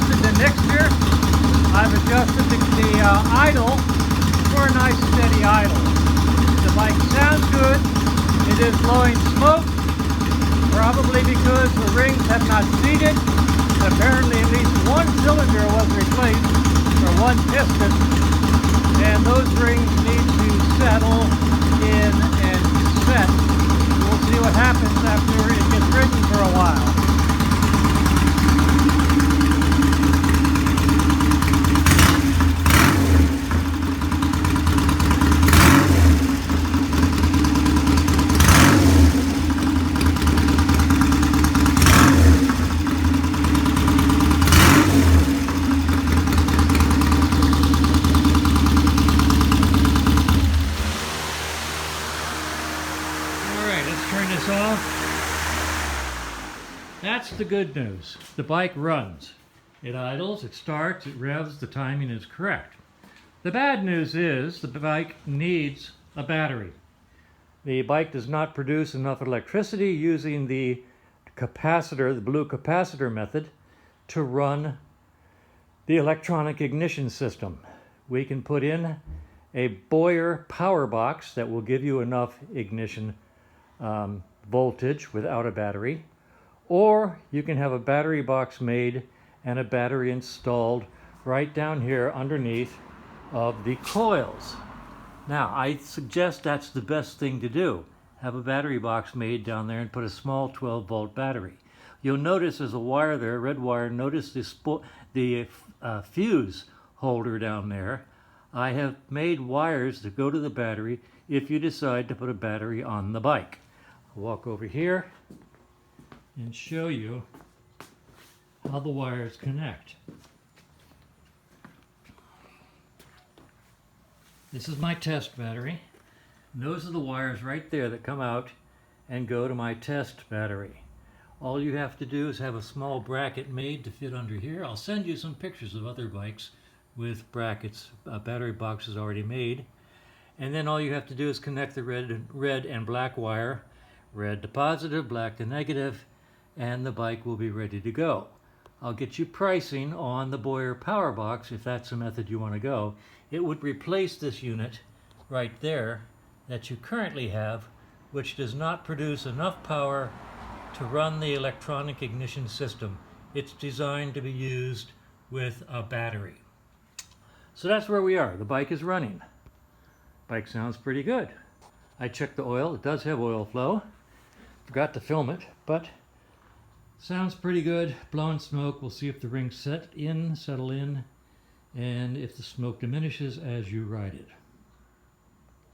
adjusted the mixture. I've adjusted the idle for a nice steady idle. The bike sounds good. It is blowing smoke, probably because the rings have not seated. Apparently at least one cylinder was replaced, or one piston, and those rings need to settle in and set. We'll see what happens after it gets ridden for a while. Turn this off. That's the good news. The bike runs. It idles, it starts, it revs, the timing is correct. The bad news is the bike needs a battery. The bike does not produce enough electricity using the capacitor, the blue capacitor method, to run the electronic ignition system. We can put in a Boyer power box that will give you enough ignition voltage without a battery, or you can have a battery box made and a battery installed right down here underneath of the coils. Now, I suggest that's the best thing to do. Have a battery box made down there and put a small 12-volt battery. You'll notice there's a wire there, a red wire. Notice the fuse holder down there. I have made wires that go to the battery if you decide to put a battery on the bike. I'll walk over here and show you how the wires connect. This is my test battery. And those are the wires right there that come out and go to my test battery. All you have to do is have a small bracket made to fit under here. I'll send you some pictures of other bikes with brackets, battery boxes already made. And then all you have to do is connect the red and black wire, red to positive, black to negative, and the bike will be ready to go. I'll get you pricing on the Boyer power box if that's the method you want to go. It would replace this unit right there that you currently have, which does not produce enough power to run the electronic ignition system. It's designed to be used with a battery. So that's where we are. The bike is running. Bike sounds pretty good. I checked the oil. It does have oil flow. Forgot to film it, but sounds pretty good. Blowing smoke. We'll see if the rings settle in, and if the smoke diminishes as you ride it.